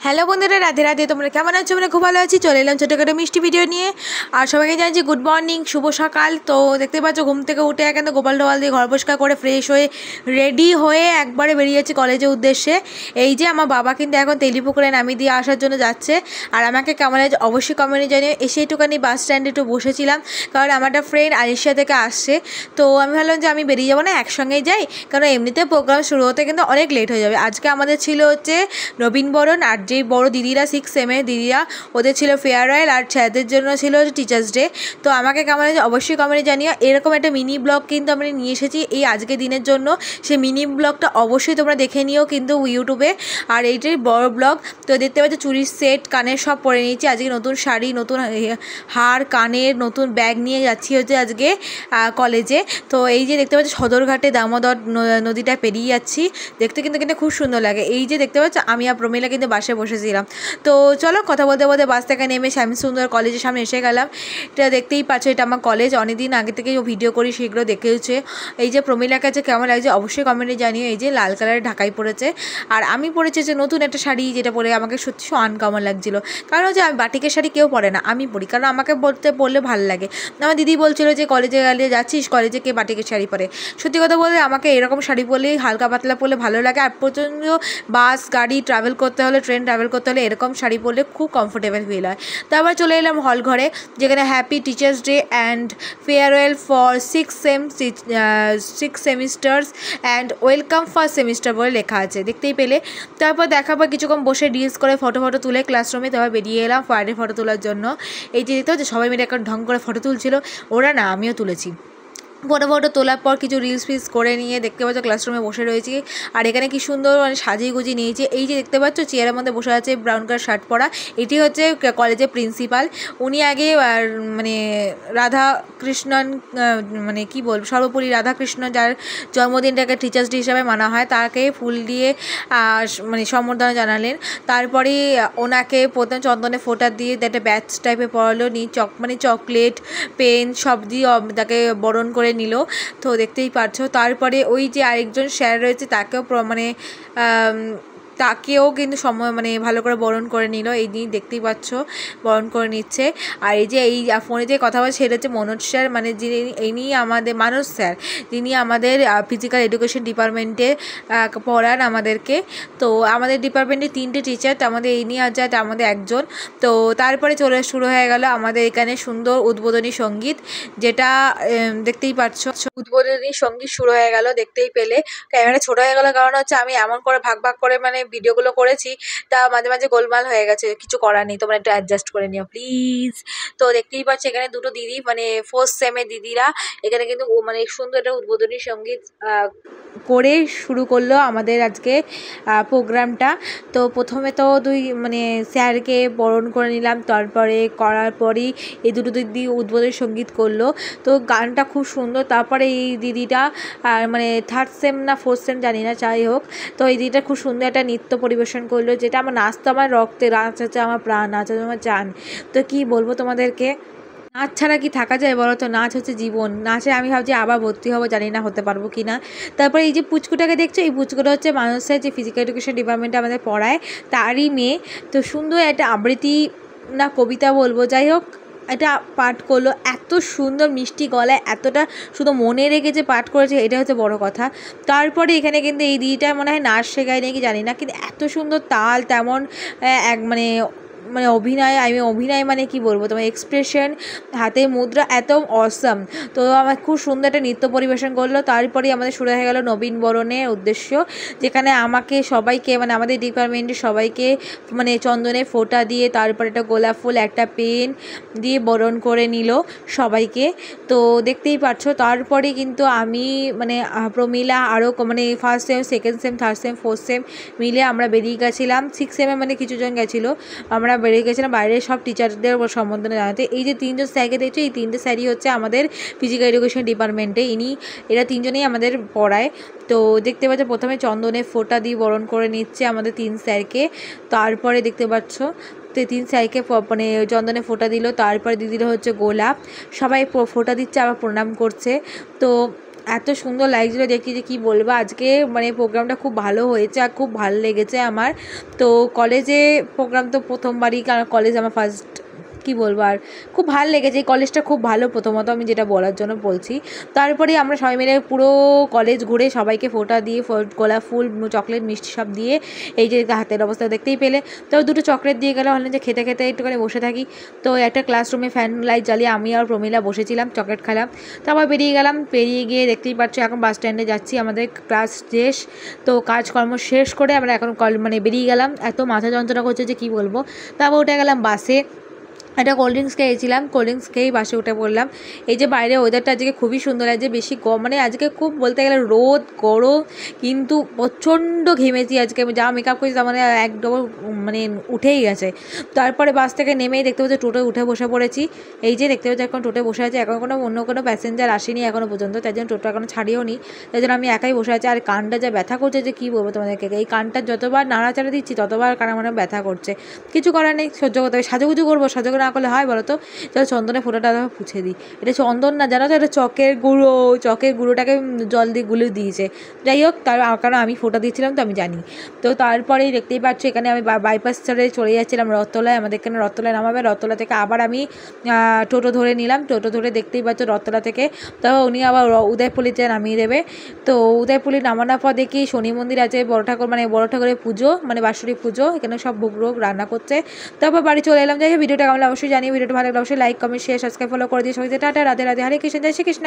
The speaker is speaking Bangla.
হ্যালো বন্ধুরা, রাধে রাধে। তোমরা কেমন আছো? আমরা খুব ভালো আছি। চলে এলাম ছোটোখাটো মিষ্টি ভিডিও নিয়ে। আর সবাইকে জানাচ্ছি গুড মর্নিং, শুভ সকাল। তো দেখতে পাচ্ছ ঘুম থেকে উঠে এখানে গোপাল টোপাল দিয়ে ঘর পরিষ্কার করে ফ্রেশ হয়ে রেডি হয়ে একবারে বেরিয়ে যাচ্ছি কলেজের উদ্দেশ্যে। এই যে আমার বাবা কিন্তু এখন তেলিপুকুরে নামিয়ে দিয়ে আসার জন্য যাচ্ছে। আর আমাকে কেমন আছে অবশ্যই কমেন্টে জানিয়ে। এসে একটুখানি বাস স্ট্যান্ডে একটু বসেছিলাম, কারণ আমার একটা ফ্রেন্ড আলিশিয়া থেকে আসছে। তো আমি ভাবলাম যে আমি বেরিয়ে যাবো না, একসঙ্গেই যাই, কারণ এমনিতে প্রোগ্রাম শুরু হতে কিন্তু অনেক লেট হয়ে যাবে। আজকে আমাদের ছিল হচ্ছে নবীনবরণ, আর যেই বড় দিদিরা 6 সেমের দিদিরা, ওদের ছিল ফেয়ারওয়েল, আর ছেলেদের জন্য ছিল টিচার্স ডে। তো আমাকে কেমন আছে অবশ্যই কমেন্টে জানিও। এরকম একটা মিনি ব্লগ কিন্তু আমরা নিয়ে এসেছি এই আজকের দিনের জন্য। সেই মিনি ব্লগটা অবশ্যই তোমরা দেখে নিও কিন্তু ইউটিউবে। আর এইটাই বড় ব্লগ। তো দেখতে পাচ্ছ চুরির সেট, কানের সব পরে নিয়েছি। আজকে নতুন শাড়ি, নতুন হার, কানের নতুন ব্যাগ নিয়ে যাচ্ছি হচ্ছে আজকে কলেজে। তো এই যে দেখতে পাচ্ছ সদরঘাটে দামোদর নদীটা পেরিয়ে যাচ্ছি, দেখতে কিন্তু খুব সুন্দর লাগে। এই যে দেখতে পাচ্ছ আমি আর প্রমীলা কিন্তু বাসে বসেছিলাম। তো চলো কথা বলতে বলতে বাস থেকে নেমে শ্যামসুন্দর কলেজের সামনে এসে গেলাম। এটা দেখতেই পাচ্ছ, এটা আমার কলেজ। অনেকদিন আগে থেকে ভিডিও করি, সেগুলো দেখেওছে। এই যে প্রমীলার কাছে কেমন লাগছে অবশ্যই কমেন্টে জানিও। এই যে লাল কালারের ঢাকাই পড়েছে, আর আমি পরেছি যে নতুন একটা শাড়ি, যেটা পরে আমাকে সত্যি আনকমন লাগছিলো। কারণ হচ্ছে আমি বাটিকের শাড়ি কেউ পরে না, আমি পরি, কারণ আমাকে পরলে ভালো লাগে। আমার দিদি বলছিল যে কলেজে গেলে যাচ্ছিস, কলেজে কে বাটিকের শাড়ি পরে। সত্যি কথা বলতে আমাকে এরকম শাড়ি পরলেই হালকা পাতলা পরলে ভালো লাগে। আর প্রচণ্ড বাস গাড়ি ট্রাভেল করতে হলে, ট্রেন ট্রাভেল করতে হলে এরকম শাড়ি পরলে খুব কমফোর্টেবল ফিল হয়। তারপর চলে এলাম হল ঘরে, যেখানে happy teachers day and farewell for 6 semesters and welcome first semester বলে লেখা আছে, দেখতেই পেলে। তারপর দেখাবো কিছুক্ষণ বসে রিলস করে ফটো তুলে ক্লাসরুমে। তারপর বেরিয়ে এলাম ফায়ারের ফটো তোলার জন্য। এই যে দেখতে হচ্ছে সবাই মিলে এখন ঢং করে ফটো তুলছিল, ওরা না, আমিও তুলেছি। ফটো তোলার পর কিছু রিলস করে নিয়ে দেখতে পাচ্ছ ক্লাসরুমে বসে রয়েছি। আর এখানে কি সুন্দর সাজিয়ে গুজিয়ে নিয়েছি। এই যে দেখতে পাচ্ছ চেয়ারের মধ্যে বসে আছে ব্রাউন কালার শার্ট পরা, এটি হচ্ছে কলেজের প্রিন্সিপাল। উনি আগে রাধাকৃষ্ণন, মানে কি বলবো, সর্বোপরি রাধাকৃষ্ণ যার জন্মদিনটাকে টিচার্স ডে হিসাবে মানা হয়, তাকে ফুল দিয়ে সম্বর্ধনা জানালেন। তারপরে ওনাকে প্রথম চন্দনে ফোঁটা দিয়ে একটা ব্যাচ টাইপের পড়ালো, চকলেট পেন সব দিয়ে তাকে বরণ করে নিল। তো দেখতেই পাচ্ছ। তারপরে ওই যে আরেকজন স্যার রয়েছে, তাকেও কিন্তু ভালো করে বরণ করে নিল। এই নিয়ে দেখতেই পাচ্ছ বরণ করে নিচ্ছে। আর এই যে এই ফোনে যে কথা বলছে সেটা হচ্ছে মনোজ স্যার, যিনি আমাদের মানস স্যার, যিনি আমাদের ফিজিক্যাল এডুকেশন ডিপার্টমেন্টে পড়ান আমাদেরকে। তো আমাদের ডিপার্টমেন্টে 3টে টিচার, তো আমাদের এই নিয়ে আমাদের একজন। তো তারপরে শুরু হয়ে গেল আমাদের এখানে সুন্দর উদ্বোধনী সঙ্গীত, যেটা দেখতেই পাচ্ছ। উদ্বোধনী সঙ্গীত শুরু হয়ে গেল, দেখতেই পেলে। ক্যামেরা ছোট হয়ে গেল, কারণ হচ্ছে আমি এমন করে ভাগ করে ভিডিওগুলো করেছি, তা মাঝে মাঝে গোলমাল হয়ে গেছে, কিছু করার নেই, তোমরা একটু অ্যাডজাস্ট করে নিও প্লিজ। তো দেখতেই পাচ্ছ এখানে দুটো দিদি, 4th সেমের দিদিরা এখানে কিন্তু সুন্দর একটা উদ্বোধনী সঙ্গীত করে শুরু করলো আমাদের আজকে প্রোগ্রামটা। তো প্রথমে তো স্যারকে বরণ করে নিলাম, তারপরে করার পরই এই দুটো দিদি উদ্বোধনী সঙ্গীত করলো। তো গানটা খুব সুন্দর। তারপরে এই দিদিটা 3rd সেম না 4th সেম জানি না, যাই হোক। তো এই দিদিটা খুব সুন্দর একটা নৃত্য পরিবেশন করলো, যেটা আমার নাচ তো আমার রক্তে, নাচ হচ্ছে আমার প্রাণ, নাচ হচ্ছে আমার জান। তো কি বলবো তোমাদেরকে, নাচ ছাড়া কি থাকা যায় বলো তো? নাচ হচ্ছে জীবন। নাচে আমি ভাবছি আবার ভর্তি হবো, জানি না হতে পারবো কি না। তারপরে এই যে পুচকুটাকে দেখছো, এই পুচকুটা হচ্ছে মানুষ স্যার, যে ফিজিক্যাল এডুকেশন ডিপার্টমেন্টে আমাদের পড়ায়, তারই মেয়ে। তো সুন্দর একটা আবৃত্তি না কবিতা বলবো, যাই হোক, এটা পাঠ করলো এত সুন্দর মিষ্টি গলায়, এতটা শুধু মনে রেখেছে পাঠ করেছে, এটা হচ্ছে বড় কথা। তারপরে এখানে কিন্তু এই দিদিটা মনে হয় নাচ শেখায় নাকি জানি না, কিন্তু এত সুন্দর তাল, তেমন অভিনয় কি বলবো তোমার, এক্সপ্রেশন, হাতে মুদ্রা এত অসম। তো আমার খুব সুন্দর একটা নৃত্য পরিবেশন করলো। তারপরে আমাদের শুরু হয়ে গেল নবীনবরণের উদ্দেশ্য, যেখানে আমাকে সবাইকে আমাদের ডিপার্টমেন্টের সবাইকে চন্দনে ফোঁটা দিয়ে, তারপরে একটা গোলাপ ফুল, একটা পেন দিয়ে বরণ করে নিল সবাইকে। তো দেখতেই পাচ্ছ। তারপরে কিন্তু আমি প্রমীলা আরও 1st same 2nd same 3rd same 4th same মিলে আমরা বেরিয়ে গেছিলাম। 6 সেমে কিছুজন গেছিলো, আমরা বেরিয়ে গেছিলাম বাইরে সব টিচারদের সম্বন্ধে জানাতে। এই যে 3জন স্যারকে দেখছো, এই 3টে স্যারই হচ্ছে আমাদের ফিজিক্যাল এডুকেশন ডিপার্টমেন্টে, এরা 3জনেই আমাদের পড়ায়। তো দেখতে পাচ্ছ প্রথমে চন্দনে ফোঁটা দিয়ে বরণ করে নিচ্ছে আমাদের 3 স্যারকে। তারপরে দেখতে পাচ্ছ 3 স্যারকে চন্দনে ফোঁটা দিল। তারপরে দিদিরা হচ্ছে গোলাপ, সবাই ফোঁটা দিচ্ছে, আবার প্রণাম করছে। তো এত সুন্দর লাগছিলো দেখি যে কী বলবো। আজকে মানে প্রোগ্রামটা খুব ভালো হয়েছে আর খুব ভালো লেগেছে আমার। তো কলেজে প্রোগ্রাম তো প্রথমবারই, কারণ কলেজ আমার ফার্স্ট, কী বলবো আর খুব ভালো লেগেছে। এই কলেজটা খুব ভালো, প্রথমত আমি যেটা বলার জন্য বলছি। তারপরে আমরা সবাই মিলে পুরো কলেজ ঘুরে সবাইকে ফোঁটা দিয়ে, গোলাপ ফুল, চকলেট, মিষ্টি সব দিয়ে, এই যে হাতের অবস্থা দেখতেই পেলে। তো দুটো চকলেট দিয়ে গেলে, হলেন যে খেতে খেতে একটুখানি বসে থাকি। তো একটা ক্লাসরুমে ফ্যান লাইট জ্বালিয়ে আমি আর প্রমিলা বসেছিলাম, চকলেট খেলাম। তারপর বেরিয়ে গেলাম, বেরিয়ে গিয়ে দেখতেই পাচ্ছি এখন বাস স্ট্যান্ডে যাচ্ছি, আমাদের ক্লাস শেষ। তো কাজকর্ম শেষ করে আমরা এখন মানে বেরিয়ে গেলাম। এত মাথা যন্ত্রণা করছে যে কী বলবো। তারপর উঠে গেলাম বাসে, একটা কোল্ড ড্রিঙ্কস খেয়েছিলাম, কোল্ড ড্রিঙ্কস খেয়েই বাসে উঠে পড়লাম। এই যে বাইরে ওয়েদারটা আজকে খুবই সুন্দর লাগছে, বেশি মানে আজকে খুব বলতে গেলে রোদ গরম, কিন্তু প্রচণ্ড ঘেমেছি আজকে। আমি যা মেকআপ করেছি তার মানে একদম মানে উঠেই গেছে। তারপরে বাস থেকে নেমেই দেখতে পাচ্ছি টোটোয় উঠে বসে পড়েছি। এই যে দেখতে পাচ্ছি এখন টোটোয় বসে আছে, এখন অন্য কোনো প্যাসেঞ্জার আসেনি এখনও পর্যন্ত, তাই জন্য টোটো এখনও ছাড়িয়েও নি, তাই জন্য আমি একাই বসে আছি। আর কানটা যা ব্যথা করছে যে কী বলবো তোমাদেরকে, এই কানটা যতবার নাড়াচাড়া দিচ্ছি ততবার কান আমার ব্যথা করছে। কিছু করার নেই, সহ্য করতে হবে। সাজুগুজু করবো, সাজু না করলে হয় বলো তো? চলো চন্দনের ফোঁটাটা পুছে দিই। এটা চন্দন না, জানো তো, এটা চকের গুঁড়ো, চকের গুঁড়োটাকে জল দিয়ে গুলে দিয়েছে। যাই হোক, কারণ আমি ফোঁটা দিয়েছিলাম তো আমি জানি। তো তারপরেই দেখতেই পাচ্ছি এখানে আমি বাইপাস ছেড়ে চলে যাচ্ছিলাম রথতলায়, আমাদের এখানে রথতলায় নামাবে। রথতলা থেকে আবার আমি টোটো ধরে নিলাম, টোটো ধরে দেখতেই পাচ্ছ রথতলা থেকে তো উনি আবার উদয়পল্লিতে নামিয়ে দেবে। তো উদয়পল্লি নামানোর পর দেখি শনি মন্দির আছে, বড় ঠাকুর মানে বড় ঠাকুরের পুজো, মানে বাৎসরিক পুজো, এখানে সব ভোগ রোগ রান্না করছে। তারপর বাড়ি চলে এলাম। যাই হোক, ভিডিওটা কেমন অবশ্যই জানিয়ে, ভিডিওটা ভালো লাগলে অবশ্যই like comment share subscribe follow করে দিয়ে সবাই টাটা, রাধে রাধে, হরে কৃষ্ণ, জয় শ্রী কৃষ্ণ।